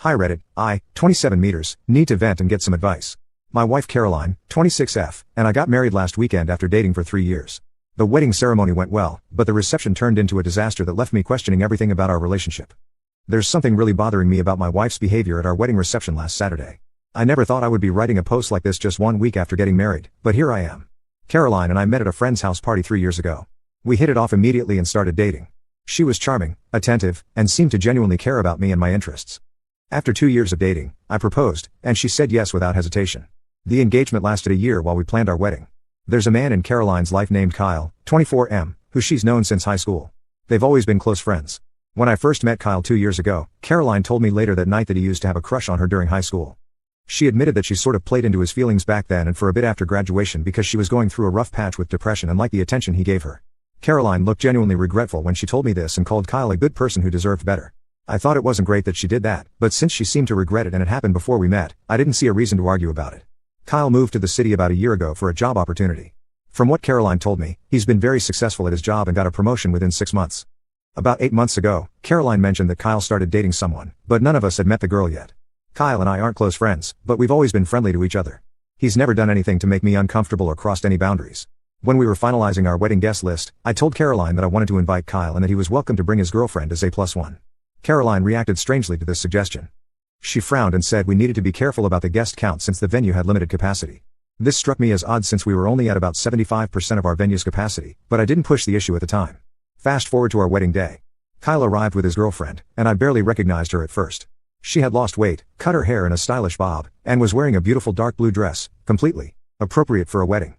Hi Reddit, I, 27 meters, need to vent and get some advice. My wife Caroline, 26F, and I got married last weekend after dating for 3 years. The wedding ceremony went well, but the reception turned into a disaster that left me questioning everything about our relationship. There's something really bothering me about my wife's behavior at our wedding reception last Saturday. I never thought I would be writing a post like this just 1 week after getting married, but here I am. Caroline and I met at a friend's house party 3 years ago. We hit it off immediately and started dating. She was charming, attentive, and seemed to genuinely care about me and my interests. After 2 years of dating, I proposed, and she said yes without hesitation. The engagement lasted a year while we planned our wedding. There's a man in Caroline's life named Kyle, 24M, who she's known since high school. They've always been close friends. When I first met Kyle 2 years ago, Caroline told me later that night that he used to have a crush on her during high school. She admitted that she sort of played into his feelings back then and for a bit after graduation because she was going through a rough patch with depression and liked the attention he gave her. Caroline looked genuinely regretful when she told me this and called Kyle a good person who deserved better. I thought it wasn't great that she did that, but since she seemed to regret it and it happened before we met, I didn't see a reason to argue about it. Kyle moved to the city about a year ago for a job opportunity. From what Caroline told me, he's been very successful at his job and got a promotion within 6 months. About 8 months ago, Caroline mentioned that Kyle started dating someone, but none of us had met the girl yet. Kyle and I aren't close friends, but we've always been friendly to each other. He's never done anything to make me uncomfortable or crossed any boundaries. When we were finalizing our wedding guest list, I told Caroline that I wanted to invite Kyle and that he was welcome to bring his girlfriend as A+1. Caroline reacted strangely to this suggestion. She frowned and said we needed to be careful about the guest count since the venue had limited capacity. This struck me as odd since we were only at about 75% of our venue's capacity, but I didn't push the issue at the time. Fast forward to our wedding day. Kyle arrived with his girlfriend, and I barely recognized her at first. She had lost weight, cut her hair in a stylish bob, and was wearing a beautiful dark blue dress, completely appropriate for a wedding.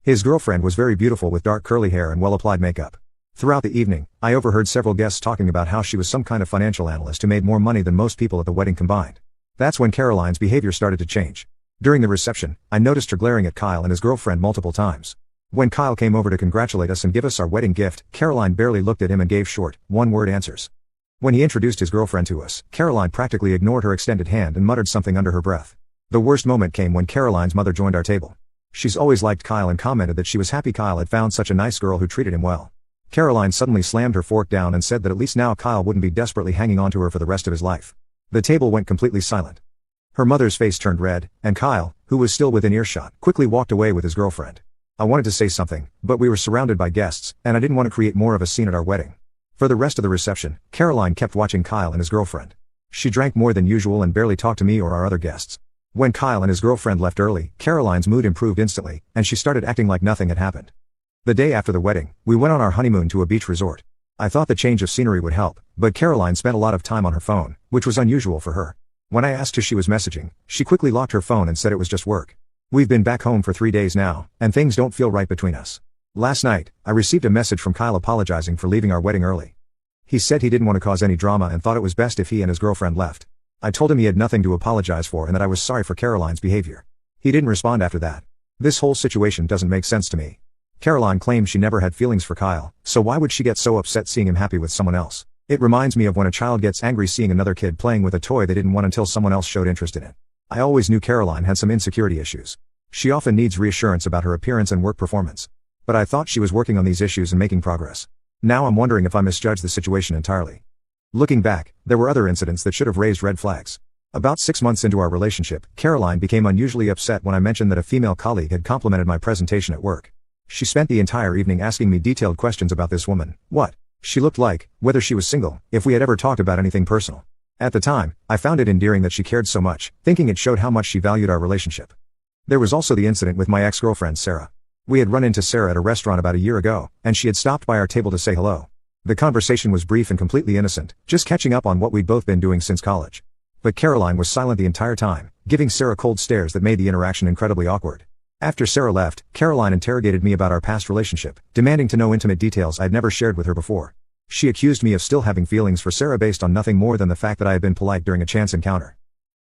His girlfriend was very beautiful with dark curly hair and well-applied makeup. Throughout the evening, I overheard several guests talking about how she was some kind of financial analyst who made more money than most people at the wedding combined. That's when Caroline's behavior started to change. During the reception, I noticed her glaring at Kyle and his girlfriend multiple times. When Kyle came over to congratulate us and give us our wedding gift, Caroline barely looked at him and gave short, one-word answers. When he introduced his girlfriend to us, Caroline practically ignored her extended hand and muttered something under her breath. The worst moment came when Caroline's mother joined our table. She's always liked Kyle and commented that she was happy Kyle had found such a nice girl who treated him well. Caroline suddenly slammed her fork down and said that at least now Kyle wouldn't be desperately hanging on to her for the rest of his life. The table went completely silent. Her mother's face turned red, and Kyle, who was still within earshot, quickly walked away with his girlfriend. I wanted to say something, but we were surrounded by guests, and I didn't want to create more of a scene at our wedding. For the rest of the reception, Caroline kept watching Kyle and his girlfriend. She drank more than usual and barely talked to me or our other guests. When Kyle and his girlfriend left early, Caroline's mood improved instantly, and she started acting like nothing had happened. The day after the wedding, we went on our honeymoon to a beach resort. I thought the change of scenery would help, but Caroline spent a lot of time on her phone, which was unusual for her. When I asked who she was messaging, she quickly locked her phone and said it was just work. We've been back home for 3 days now, and things don't feel right between us. Last night, I received a message from Kyle apologizing for leaving our wedding early. He said he didn't want to cause any drama and thought it was best if he and his girlfriend left. I told him he had nothing to apologize for and that I was sorry for Caroline's behavior. He didn't respond after that. This whole situation doesn't make sense to me. Caroline claims she never had feelings for Kyle, so why would she get so upset seeing him happy with someone else? It reminds me of when a child gets angry seeing another kid playing with a toy they didn't want until someone else showed interest in it. I always knew Caroline had some insecurity issues. She often needs reassurance about her appearance and work performance. But I thought she was working on these issues and making progress. Now I'm wondering if I misjudged the situation entirely. Looking back, there were other incidents that should have raised red flags. About 6 months into our relationship, Caroline became unusually upset when I mentioned that a female colleague had complimented my presentation at work. She spent the entire evening asking me detailed questions about this woman, what she looked like, whether she was single, if we had ever talked about anything personal. At the time, I found it endearing that she cared so much, thinking it showed how much she valued our relationship. There was also the incident with my ex-girlfriend Sarah. We had run into Sarah at a restaurant about a year ago, and she had stopped by our table to say hello. The conversation was brief and completely innocent, just catching up on what we'd both been doing since college. But Caroline was silent the entire time, giving Sarah cold stares that made the interaction incredibly awkward. After Sarah left, Caroline interrogated me about our past relationship, demanding to know intimate details I'd never shared with her before. She accused me of still having feelings for Sarah based on nothing more than the fact that I had been polite during a chance encounter.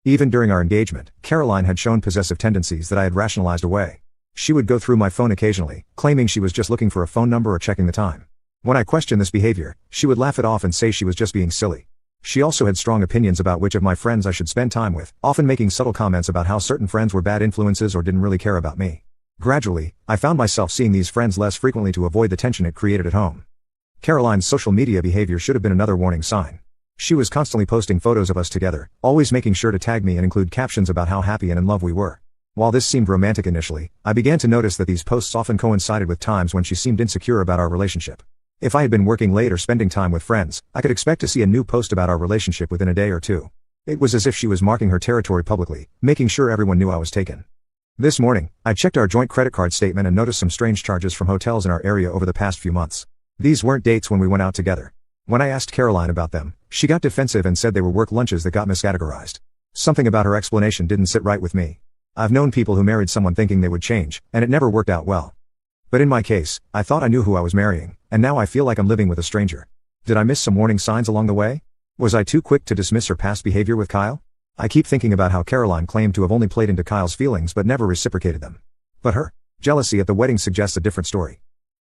Even during our engagement, Caroline had shown possessive tendencies that I had rationalized away. She would go through my phone occasionally, claiming she was just looking for a phone number or checking the time. When I questioned this behavior, she would laugh it off and say she was just being silly. She also had strong opinions about which of my friends I should spend time with, often making subtle comments about how certain friends were bad influences or didn't really care about me. Gradually, I found myself seeing these friends less frequently to avoid the tension it created at home. Caroline's social media behavior should have been another warning sign. She was constantly posting photos of us together, always making sure to tag me and include captions about how happy and in love we were. While this seemed romantic initially, I began to notice that these posts often coincided with times when she seemed insecure about our relationship. If I had been working late or spending time with friends, I could expect to see a new post about our relationship within a day or two. It was as if she was marking her territory publicly, making sure everyone knew I was taken. This morning, I checked our joint credit card statement and noticed some strange charges from hotels in our area over the past few months. These weren't dates when we went out together. When I asked Caroline about them, she got defensive and said they were work lunches that got miscategorized. Something about her explanation didn't sit right with me. I've known people who married someone thinking they would change, and it never worked out well. But in my case, I thought I knew who I was marrying, and now I feel like I'm living with a stranger. Did I miss some warning signs along the way? Was I too quick to dismiss her past behavior with Kyle? I keep thinking about how Caroline claimed to have only played into Kyle's feelings but never reciprocated them. But her jealousy at the wedding suggests a different story.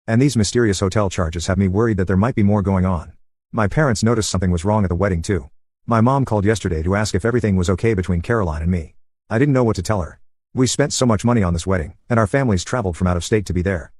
And these mysterious hotel charges have me worried that there might be more going on. My parents noticed something was wrong at the wedding too. My mom called yesterday to ask if everything was okay between Caroline and me. I didn't know what to tell her. We spent so much money on this wedding, and our families traveled from out of state to be there.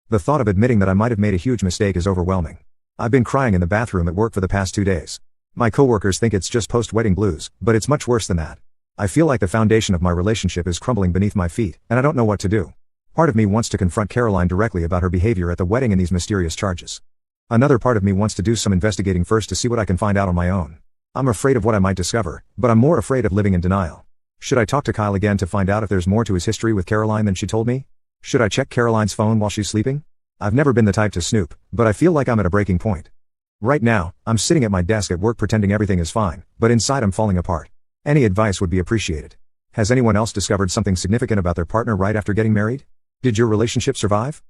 The thought of admitting that I might have made a huge mistake is overwhelming. I've been crying in the bathroom at work for the past 2 days. My coworkers think it's just post-wedding blues, but it's much worse than that. I feel like the foundation of my relationship is crumbling beneath my feet, and I don't know what to do. Part of me wants to confront Caroline directly about her behavior at the wedding and these mysterious charges. Another part of me wants to do some investigating first to see what I can find out on my own. I'm afraid of what I might discover, but I'm more afraid of living in denial. Should I talk to Kyle again to find out if there's more to his history with Caroline than she told me? Should I check Caroline's phone while she's sleeping? I've never been the type to snoop, but I feel like I'm at a breaking point. Right now, I'm sitting at my desk at work pretending everything is fine, but inside I'm falling apart. Any advice would be appreciated. Has anyone else discovered something significant about their partner right after getting married? Did your relationship survive?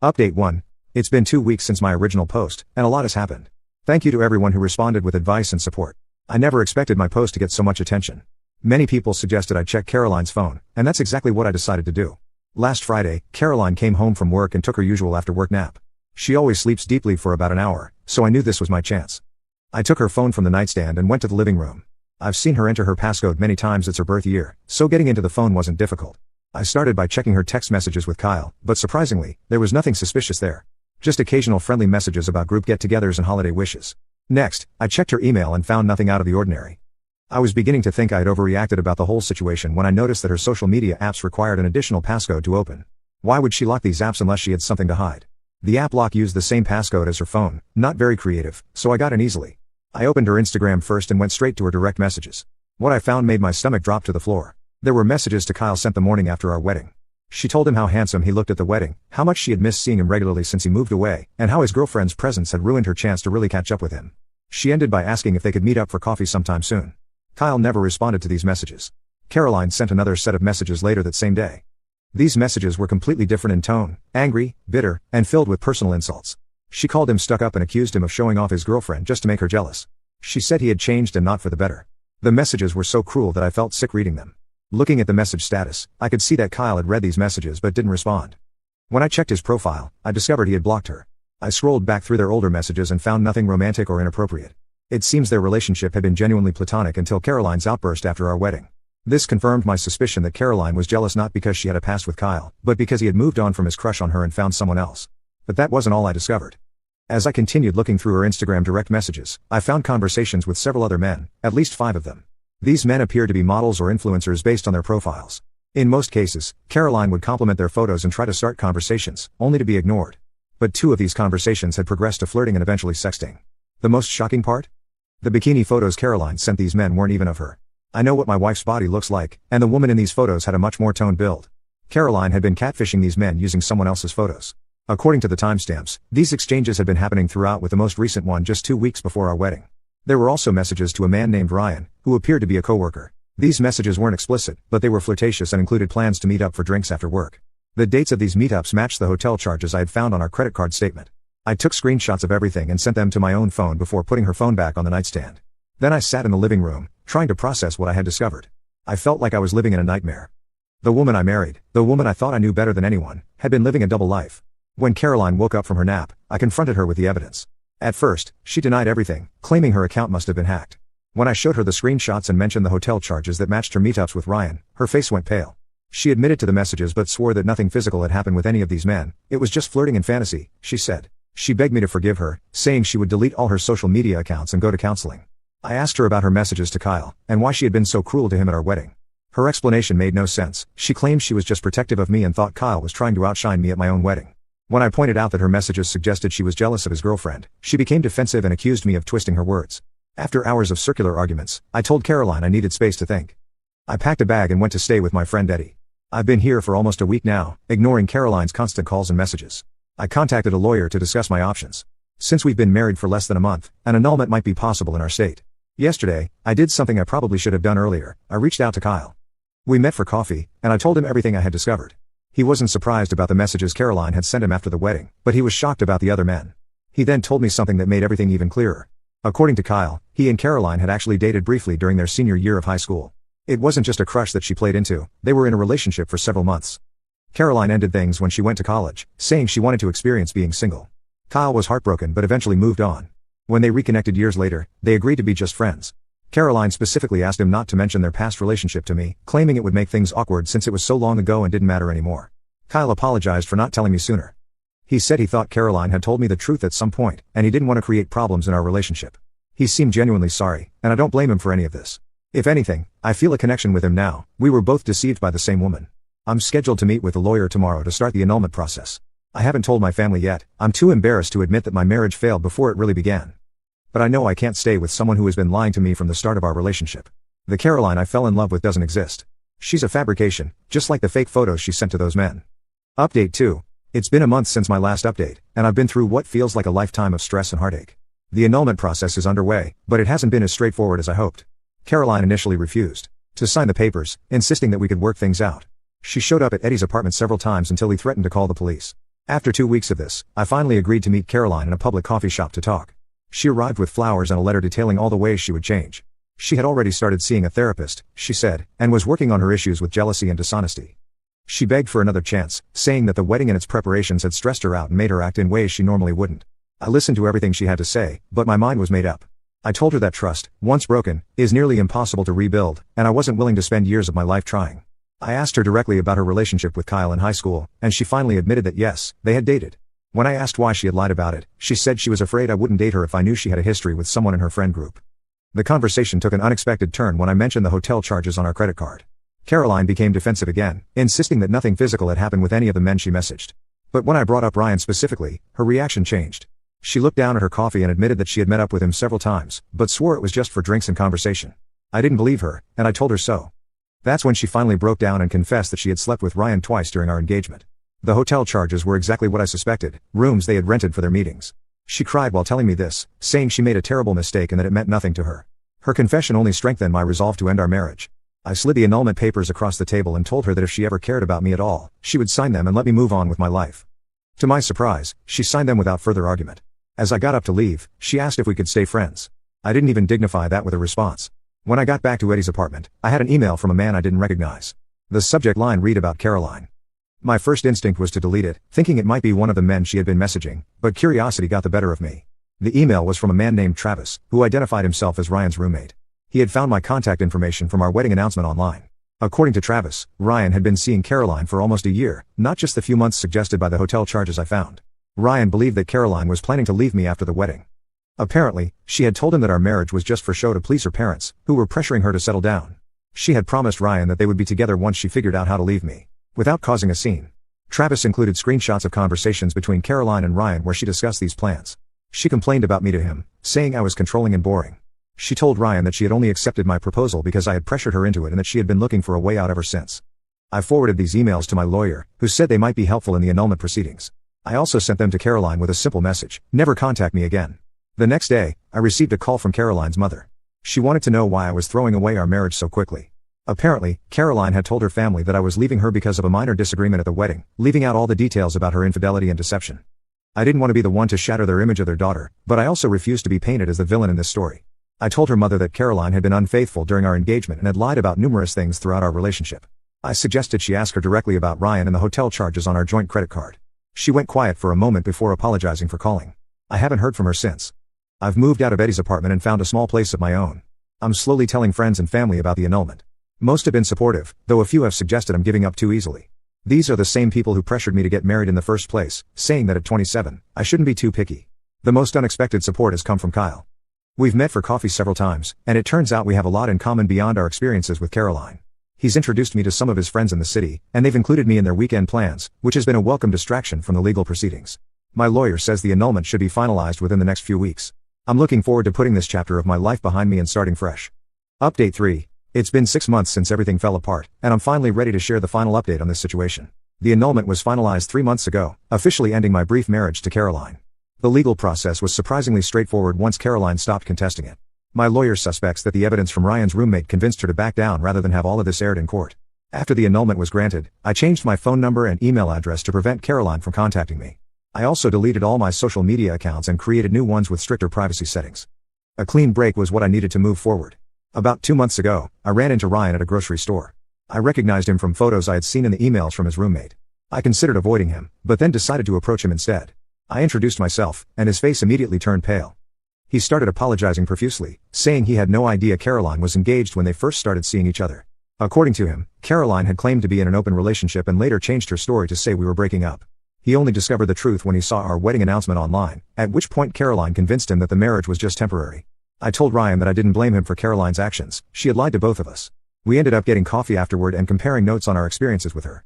Update 1. It's been 2 weeks since my original post, and a lot has happened. Thank you to everyone who responded with advice and support. I never expected my post to get so much attention. Many people suggested I check Caroline's phone, and that's exactly what I decided to do. Last Friday, Caroline came home from work and took her usual after-work nap. She always sleeps deeply for about an hour, so I knew this was my chance. I took her phone from the nightstand and went to the living room. I've seen her enter her passcode many times. It's her birth year, so getting into the phone wasn't difficult. I started by checking her text messages with Kyle, but surprisingly, there was nothing suspicious there. Just occasional friendly messages about group get-togethers and holiday wishes. Next, I checked her email and found nothing out of the ordinary. I was beginning to think I had overreacted about the whole situation when I noticed that her social media apps required an additional passcode to open. Why would she lock these apps unless she had something to hide? The app lock used the same passcode as her phone, not very creative, so I got in easily. I opened her Instagram first and went straight to her direct messages. What I found made my stomach drop to the floor. There were messages to Kyle sent the morning after our wedding. She told him how handsome he looked at the wedding, how much she had missed seeing him regularly since he moved away, and how his girlfriend's presence had ruined her chance to really catch up with him. She ended by asking if they could meet up for coffee sometime soon. Kyle never responded to these messages. Caroline sent another set of messages later that same day. These messages were completely different in tone, angry, bitter, and filled with personal insults. She called him stuck up and accused him of showing off his girlfriend just to make her jealous. She said he had changed and not for the better. The messages were so cruel that I felt sick reading them. Looking at the message status, I could see that Kyle had read these messages but didn't respond. When I checked his profile, I discovered he had blocked her. I scrolled back through their older messages and found nothing romantic or inappropriate. It seems their relationship had been genuinely platonic until Caroline's outburst after our wedding. This confirmed my suspicion that Caroline was jealous not because she had a past with Kyle, but because he had moved on from his crush on her and found someone else. But that wasn't all I discovered. As I continued looking through her Instagram direct messages, I found conversations with several other men, at least 5 of them. These men appeared to be models or influencers based on their profiles. In most cases, Caroline would compliment their photos and try to start conversations, only to be ignored. But 2 of these conversations had progressed to flirting and eventually sexting. The most shocking part? The bikini photos Caroline sent these men weren't even of her. I know what my wife's body looks like, and the woman in these photos had a much more toned build. Caroline had been catfishing these men using someone else's photos. According to the timestamps, these exchanges had been happening throughout, with the most recent one just 2 weeks before our wedding. There were also messages to a man named Ryan, who appeared to be a coworker. These messages weren't explicit, but they were flirtatious and included plans to meet up for drinks after work. The dates of these meetups matched the hotel charges I had found on our credit card statement. I took screenshots of everything and sent them to my own phone before putting her phone back on the nightstand. Then I sat in the living room, trying to process what I had discovered. I felt like I was living in a nightmare. The woman I married, the woman I thought I knew better than anyone, had been living a double life. When Caroline woke up from her nap, I confronted her with the evidence. At first, she denied everything, claiming her account must have been hacked. When I showed her the screenshots and mentioned the hotel charges that matched her meetups with Ryan, her face went pale. She admitted to the messages but swore that nothing physical had happened with any of these men. It was just flirting and fantasy, she said. She begged me to forgive her, saying she would delete all her social media accounts and go to counseling. I asked her about her messages to Kyle, and why she had been so cruel to him at our wedding. Her explanation made no sense. She claimed she was just protective of me and thought Kyle was trying to outshine me at my own wedding. When I pointed out that her messages suggested she was jealous of his girlfriend, she became defensive and accused me of twisting her words. After hours of circular arguments, I told Caroline I needed space to think. I packed a bag and went to stay with my friend Eddie. I've been here for almost a week now, ignoring Caroline's constant calls and messages. I contacted a lawyer to discuss my options. Since we've been married for less than a month, an annulment might be possible in our state. Yesterday, I did something I probably should have done earlier. I reached out to Kyle. We met for coffee, and I told him everything I had discovered. He wasn't surprised about the messages Caroline had sent him after the wedding, but he was shocked about the other men. He then told me something that made everything even clearer. According to Kyle, he and Caroline had actually dated briefly during their senior year of high school. It wasn't just a crush that she played into, they were in a relationship for several months. Caroline ended things when she went to college, saying she wanted to experience being single. Kyle was heartbroken but eventually moved on. When they reconnected years later, they agreed to be just friends. Caroline specifically asked him not to mention their past relationship to me, claiming it would make things awkward since it was so long ago and didn't matter anymore. Kyle apologized for not telling me sooner. He said he thought Caroline had told me the truth at some point, and he didn't want to create problems in our relationship. He seemed genuinely sorry, and I don't blame him for any of this. If anything, I feel a connection with him now. We were both deceived by the same woman. I'm scheduled to meet with a lawyer tomorrow to start the annulment process. I haven't told my family yet. I'm too embarrassed to admit that my marriage failed before it really began. But I know I can't stay with someone who has been lying to me from the start of our relationship. The Caroline I fell in love with doesn't exist. She's a fabrication, just like the fake photos she sent to those men. Update 2. It's been a month since my last update, and I've been through what feels like a lifetime of stress and heartache. The annulment process is underway, but it hasn't been as straightforward as I hoped. Caroline initially refused to sign the papers, insisting that we could work things out. She showed up at Eddie's apartment several times until he threatened to call the police. After 2 weeks of this, I finally agreed to meet Caroline in a public coffee shop to talk. She arrived with flowers and a letter detailing all the ways she would change. She had already started seeing a therapist, she said, and was working on her issues with jealousy and dishonesty. She begged for another chance, saying that the wedding and its preparations had stressed her out and made her act in ways she normally wouldn't. I listened to everything she had to say, but my mind was made up. I told her that trust, once broken, is nearly impossible to rebuild, and I wasn't willing to spend years of my life trying. I asked her directly about her relationship with Kyle in high school, and she finally admitted that yes, they had dated. When I asked why she had lied about it, she said she was afraid I wouldn't date her if I knew she had a history with someone in her friend group. The conversation took an unexpected turn when I mentioned the hotel charges on our credit card. Caroline became defensive again, insisting that nothing physical had happened with any of the men she messaged. But when I brought up Ryan specifically, her reaction changed. She looked down at her coffee and admitted that she had met up with him several times, but swore it was just for drinks and conversation. I didn't believe her, and I told her so. That's when she finally broke down and confessed that she had slept with Ryan twice during our engagement. The hotel charges were exactly what I suspected, rooms they had rented for their meetings. She cried while telling me this, saying she made a terrible mistake and that it meant nothing to her. Her confession only strengthened my resolve to end our marriage. I slid the annulment papers across the table and told her that if she ever cared about me at all, she would sign them and let me move on with my life. To my surprise, she signed them without further argument. As I got up to leave, she asked if we could stay friends. I didn't even dignify that with a response. When I got back to Eddie's apartment, I had an email from a man I didn't recognize. The subject line read about Caroline. My first instinct was to delete it, thinking it might be one of the men she had been messaging, but curiosity got the better of me. The email was from a man named Travis, who identified himself as Ryan's roommate. He had found my contact information from our wedding announcement online. According to Travis, Ryan had been seeing Caroline for almost a year, not just the few months suggested by the hotel charges I found. Ryan believed that Caroline was planning to leave me after the wedding. Apparently, she had told him that our marriage was just for show to please her parents, who were pressuring her to settle down. She had promised Ryan that they would be together once she figured out how to leave me, without causing a scene. Travis included screenshots of conversations between Caroline and Ryan where she discussed these plans. She complained about me to him, saying I was controlling and boring. She told Ryan that she had only accepted my proposal because I had pressured her into it and that she had been looking for a way out ever since. I forwarded these emails to my lawyer, who said they might be helpful in the annulment proceedings. I also sent them to Caroline with a simple message: never contact me again. The next day, I received a call from Caroline's mother. She wanted to know why I was throwing away our marriage so quickly. Apparently, Caroline had told her family that I was leaving her because of a minor disagreement at the wedding, leaving out all the details about her infidelity and deception. I didn't want to be the one to shatter their image of their daughter, but I also refused to be painted as the villain in this story. I told her mother that Caroline had been unfaithful during our engagement and had lied about numerous things throughout our relationship. I suggested she ask her directly about Ryan and the hotel charges on our joint credit card. She went quiet for a moment before apologizing for calling. I haven't heard from her since. I've moved out of Eddie's apartment and found a small place of my own. I'm slowly telling friends and family about the annulment. Most have been supportive, though a few have suggested I'm giving up too easily. These are the same people who pressured me to get married in the first place, saying that at 27, I shouldn't be too picky. The most unexpected support has come from Kyle. We've met for coffee several times, and it turns out we have a lot in common beyond our experiences with Caroline. He's introduced me to some of his friends in the city, and they've included me in their weekend plans, which has been a welcome distraction from the legal proceedings. My lawyer says the annulment should be finalized within the next few weeks. I'm looking forward to putting this chapter of my life behind me and starting fresh. Update 3. It's been 6 months since everything fell apart, and I'm finally ready to share the final update on this situation. The annulment was finalized 3 months ago, officially ending my brief marriage to Caroline. The legal process was surprisingly straightforward once Caroline stopped contesting it. My lawyer suspects that the evidence from Ryan's roommate convinced her to back down rather than have all of this aired in court. After the annulment was granted, I changed my phone number and email address to prevent Caroline from contacting me. I also deleted all my social media accounts and created new ones with stricter privacy settings. A clean break was what I needed to move forward. About 2 months ago, I ran into Ryan at a grocery store. I recognized him from photos I had seen in the emails from his roommate. I considered avoiding him, but then decided to approach him instead. I introduced myself, and his face immediately turned pale. He started apologizing profusely, saying he had no idea Caroline was engaged when they first started seeing each other. According to him, Caroline had claimed to be in an open relationship and later changed her story to say we were breaking up. He only discovered the truth when he saw our wedding announcement online, at which point Caroline convinced him that the marriage was just temporary. I told Ryan that I didn't blame him for Caroline's actions. She had lied to both of us. We ended up getting coffee afterward and comparing notes on our experiences with her.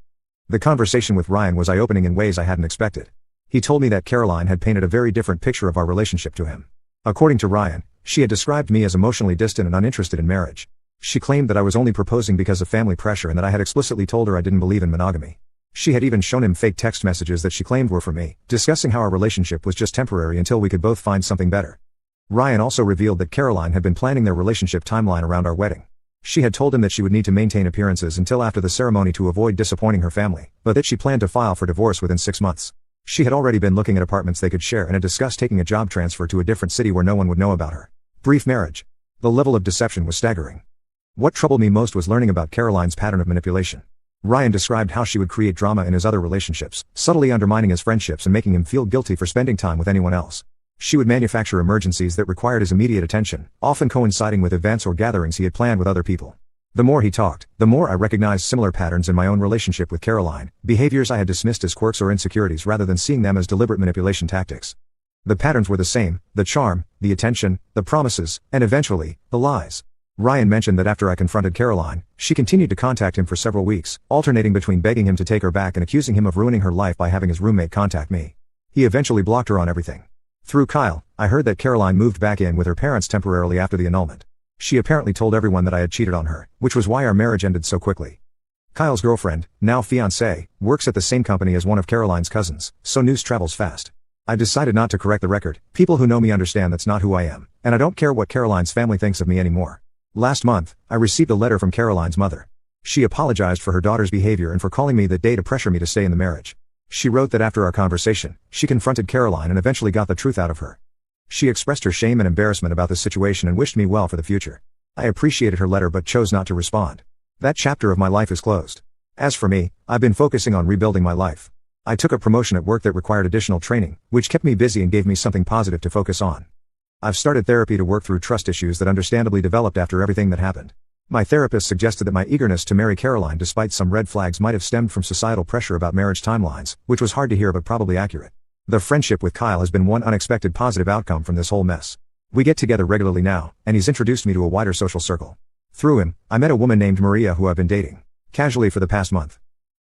The conversation with Ryan was eye-opening in ways I hadn't expected. He told me that Caroline had painted a very different picture of our relationship to him. According to Ryan, she had described me as emotionally distant and uninterested in marriage. She claimed that I was only proposing because of family pressure and that I had explicitly told her I didn't believe in monogamy. She had even shown him fake text messages that she claimed were for me, discussing how our relationship was just temporary until we could both find something better. Ryan also revealed that Caroline had been planning their relationship timeline around our wedding. She had told him that she would need to maintain appearances until after the ceremony to avoid disappointing her family, but that she planned to file for divorce within 6 months. She had already been looking at apartments they could share and had discussed taking a job transfer to a different city where no one would know about her brief marriage. The level of deception was staggering. What troubled me most was learning about Caroline's pattern of manipulation. Ryan described how she would create drama in his other relationships, subtly undermining his friendships and making him feel guilty for spending time with anyone else. She would manufacture emergencies that required his immediate attention, often coinciding with events or gatherings he had planned with other people. The more he talked, the more I recognized similar patterns in my own relationship with Caroline, behaviors I had dismissed as quirks or insecurities rather than seeing them as deliberate manipulation tactics. The patterns were the same: the charm, the attention, the promises, and eventually, the lies. Ryan mentioned that after I confronted Caroline, she continued to contact him for several weeks, alternating between begging him to take her back and accusing him of ruining her life by having his roommate contact me. He eventually blocked her on everything. Through Kyle, I heard that Caroline moved back in with her parents temporarily after the annulment. She apparently told everyone that I had cheated on her, which was why our marriage ended so quickly. Kyle's girlfriend, now fiancée, works at the same company as one of Caroline's cousins, so news travels fast. I decided not to correct the record. People who know me understand that's not who I am, and I don't care what Caroline's family thinks of me anymore. Last month, I received a letter from Caroline's mother. She apologized for her daughter's behavior and for calling me that day to pressure me to stay in the marriage. She wrote that after our conversation, she confronted Caroline and eventually got the truth out of her. She expressed her shame and embarrassment about the situation and wished me well for the future. I appreciated her letter but chose not to respond. That chapter of my life is closed. As for me, I've been focusing on rebuilding my life. I took a promotion at work that required additional training, which kept me busy and gave me something positive to focus on. I've started therapy to work through trust issues that understandably developed after everything that happened. My therapist suggested that my eagerness to marry Caroline despite some red flags might have stemmed from societal pressure about marriage timelines, which was hard to hear but probably accurate. The friendship with Kyle has been one unexpected positive outcome from this whole mess. We get together regularly now, and he's introduced me to a wider social circle. Through him, I met a woman named Maria who I've been dating casually for the past month.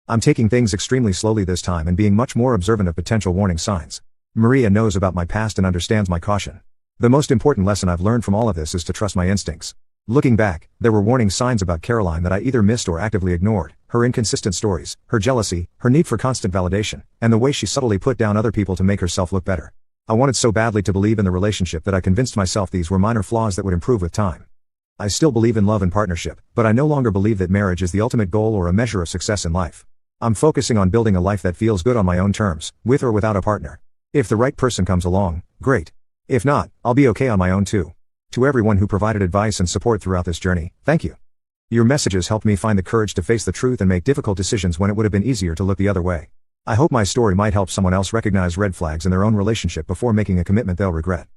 I'm taking things extremely slowly this time and being much more observant of potential warning signs. Maria knows about my past and understands my caution. The most important lesson I've learned from all of this is to trust my instincts. Looking back, there were warning signs about Caroline that I either missed or actively ignored: her inconsistent stories, her jealousy, her need for constant validation, and the way she subtly put down other people to make herself look better. I wanted so badly to believe in the relationship that I convinced myself these were minor flaws that would improve with time. I still believe in love and partnership, but I no longer believe that marriage is the ultimate goal or a measure of success in life. I'm focusing on building a life that feels good on my own terms, with or without a partner. If the right person comes along, great. If not, I'll be okay on my own too. To everyone who provided advice and support throughout this journey, thank you. Your messages helped me find the courage to face the truth and make difficult decisions when it would have been easier to look the other way. I hope my story might help someone else recognize red flags in their own relationship before making a commitment they'll regret.